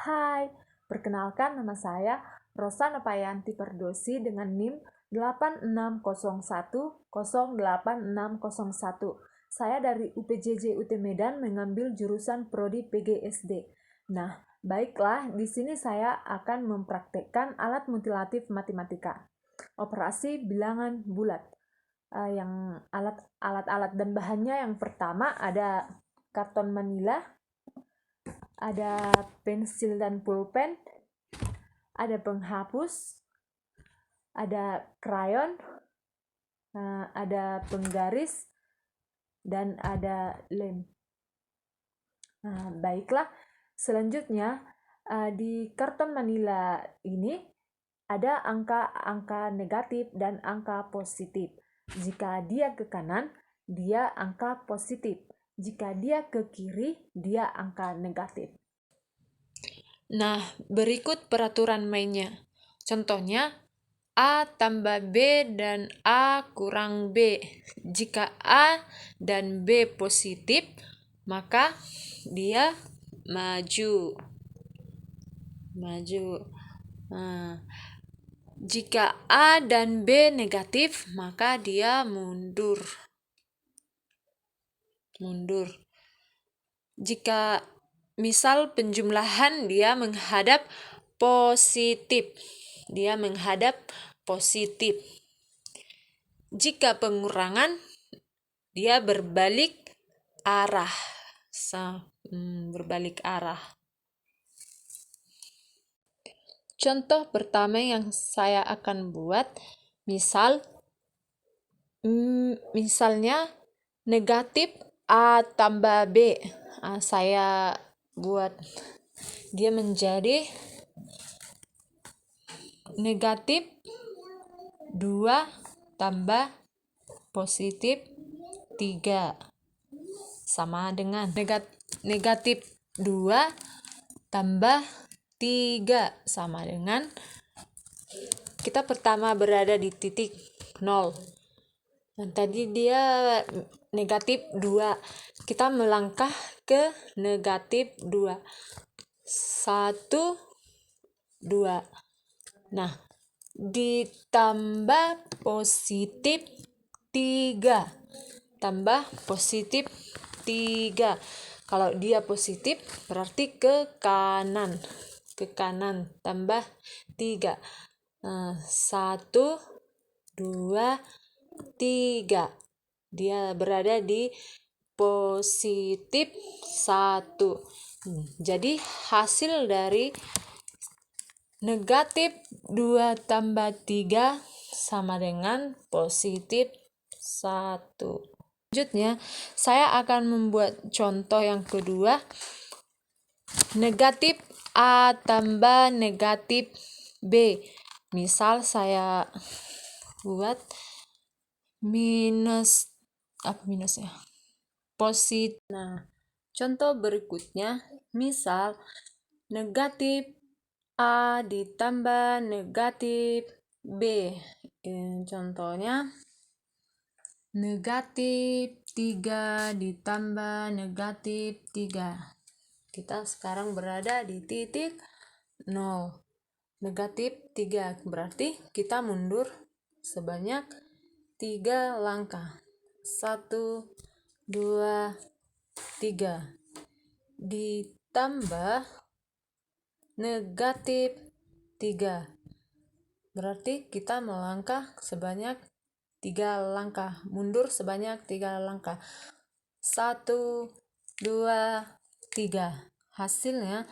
Hai, perkenalkan nama saya Rosa Napayanti Perdosi dengan NIM 8601086601. Saya dari UPJJ UT Medan mengambil jurusan Prodi PGSD. Nah, baiklah, di sini saya akan mempraktekkan alat multilatif matematika. Operasi bilangan bulat. Yang alat-alat dan bahannya yang pertama ada karton manila, ada pensil dan pulpen, ada penghapus, ada krayon, ada penggaris, dan ada lem. Baiklah, selanjutnya di karton manila ini ada angka-angka negatif dan angka positif. Jika dia ke kanan, dia angka positif. Jika dia ke kiri, dia angka negatif. Nah, berikut peraturan mainnya. Contohnya, A tambah B dan A kurang B. Jika A dan B positif, maka dia maju. Jika A dan B negatif, maka dia mundur. Jika misal penjumlahan, dia menghadap positif. Jika pengurangan, dia berbalik arah. Contoh pertama yang saya akan buat, misalnya negatif A tambah B. Saya buat dia menjadi negatif 2 tambah positif 3 sama dengan negatif 2 tambah 3 sama dengan, kita pertama berada di titik 0. Dan tadi dia negatif 2. Kita melangkah ke negatif 2. 1, 2. Nah, ditambah positif 3. Tambah positif 3. Kalau dia positif berarti ke kanan. Tambah 3. 1, 2, 3. Dia berada di positif 1. Jadi hasil dari negatif 2 tambah 3 sama dengan positif 1. Selanjutnya, saya akan membuat contoh yang kedua. Negatif A tambah negatif B. Misal saya buat positif. Nah, contoh berikutnya, misal negatif A ditambah negatif B. Contohnya negatif 3 ditambah negatif 3. Kita sekarang berada di titik 0. Negatif 3 berarti kita mundur sebanyak 3 langkah. 1, 2, 3. Ditambah negatif 3. Berarti kita melangkah sebanyak 3 langkah. Mundur sebanyak 3 langkah. 1, 2, 3. Hasilnya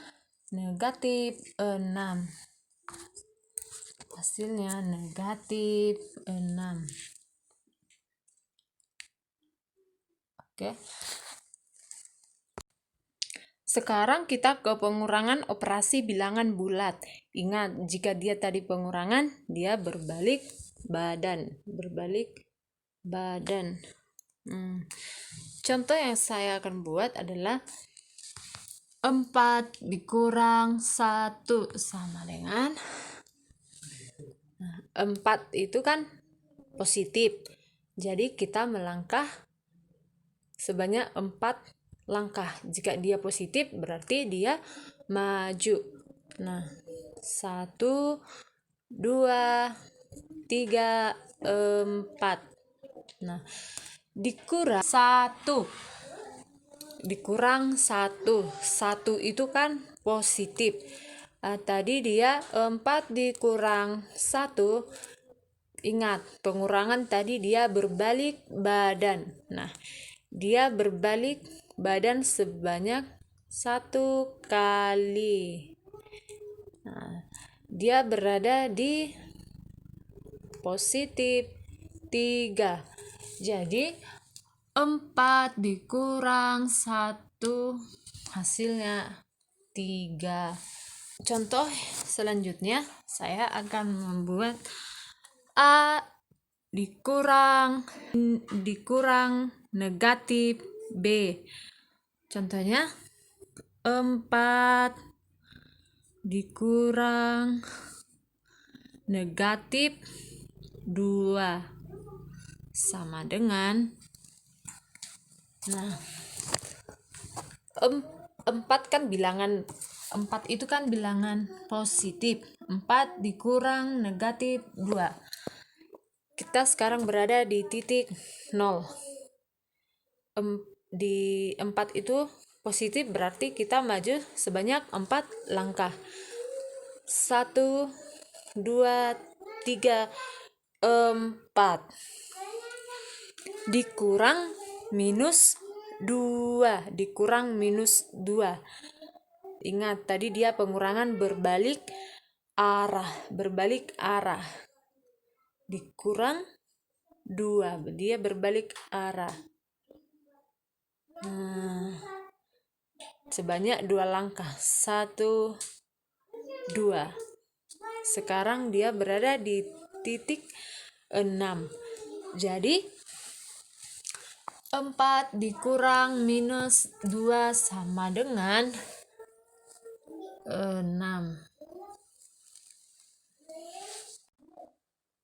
negatif 6. Oke. Sekarang kita ke pengurangan operasi bilangan bulat. Ingat, jika dia tadi pengurangan, dia berbalik badan. Contoh yang saya akan buat adalah 4 dikurang 1 sama dengan 4 itu kan positif. Jadi kita melangkah sebanyak 4 langkah. Jika dia positif berarti dia maju. Nah, 1, 2, 3, 4. Nah, dikurang 1. Dikurang 1. 1 itu kan positif. Tadi dia 4 dikurang 1. Ingat, pengurangan tadi dia berbalik badan. Nah, dia berbalik badan sebanyak 1 kali. Nah, dia berada di positif 3. Jadi 4 dikurang 1 hasilnya 3. Contoh selanjutnya saya akan membuat A dikurang negatif B. Contohnya 4 dikurang negatif 2 sama dengan 4 kan bilangan 4 itu kan bilangan positif. 4 dikurang negatif 2. Kita sekarang berada di titik 0. Di 4 itu positif berarti kita maju sebanyak 4 langkah. 1, 2, 3, 4. Dikurang minus 2. Dikurang minus 2. Ingat, tadi dia pengurangan berbalik arah. Berbalik arah. Dikurang 2. Dia berbalik arah. Sebanyak 2 langkah. 1, 2. Sekarang dia berada di titik 6. Jadi 4 dikurang minus 2 sama dengan 6.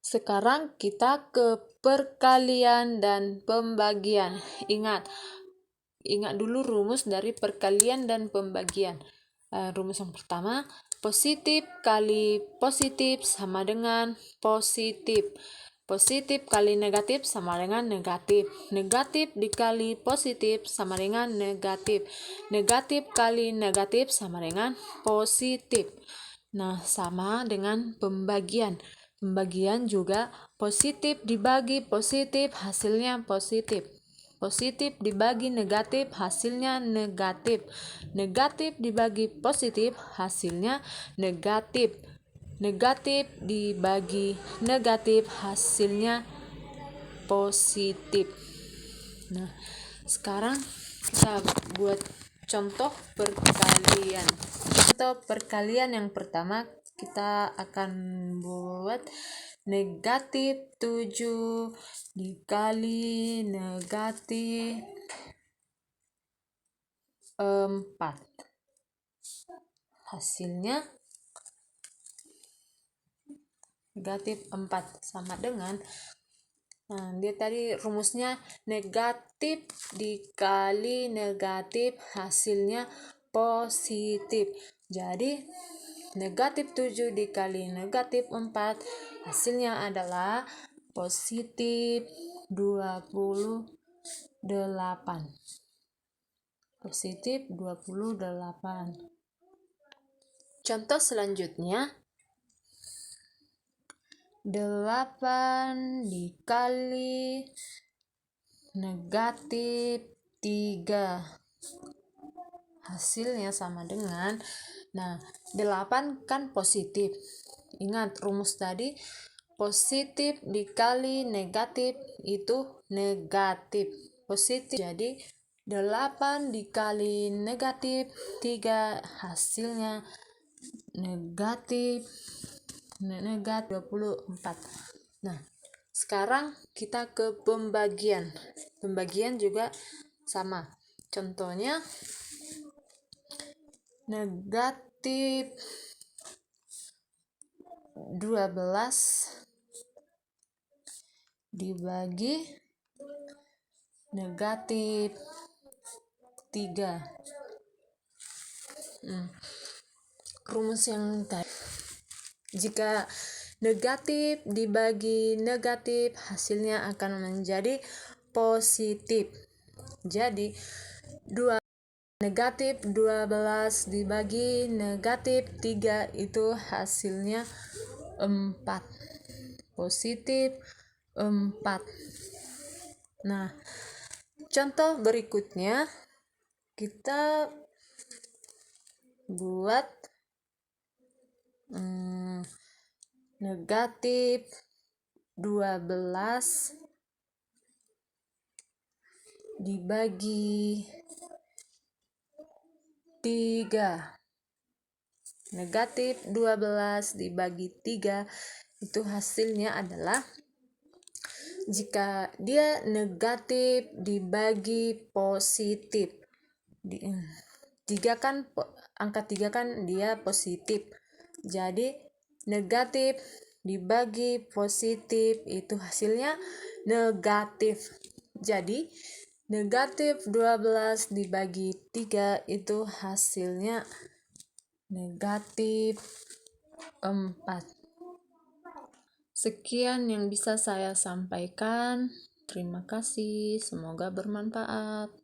Sekarang kita ke perkalian dan pembagian. Ingat dulu rumus dari perkalian dan pembagian. Rumus yang pertama, positif kali positif sama dengan positif. Positif kali negatif sama dengan negatif. Negatif dikali positif sama dengan negatif. Negatif kali negatif sama dengan positif. Nah, sama dengan pembagian. Pembagian juga positif dibagi positif, hasilnya positif. Positif dibagi negatif, hasilnya negatif. Negatif dibagi positif, hasilnya negatif. Negatif dibagi negatif, hasilnya positif. Nah, sekarang kita buat contoh perkalian. Contoh perkalian yang pertama kita akan buat negatif 7 dikali negatif 4. Hasilnya negatif 4 sama dengan dia tadi rumusnya negatif dikali negatif, hasilnya positif. Jadi negatif 7 dikali negatif 4, hasilnya adalah positif 28. Positif 28. Contoh selanjutnya, 8 dikali negatif 3. Hasilnya sama dengan 8 kan positif. Ingat rumus tadi, positif dikali negatif itu negatif. Positif. Jadi 8 dikali negatif 3, hasilnya negatif 24. Nah, sekarang kita ke pembagian. Pembagian juga sama. Contohnya negatif 12 dibagi negatif 3. rumus yang tadi. Jika negatif dibagi negatif, hasilnya akan menjadi positif. Jadi negatif 12 dibagi negatif 3 itu hasilnya 4. Positif 4. Nah, contoh berikutnya kita buat negatif 12 dibagi 3. Negatif 12 dibagi 3 itu hasilnya adalah, jika dia negatif dibagi positif, angka 3 kan dia positif, jadi negatif dibagi positif itu hasilnya negatif. Jadi negatif 12 dibagi 3 itu hasilnya negatif 4. Sekian yang bisa saya sampaikan. Terima kasih, semoga bermanfaat.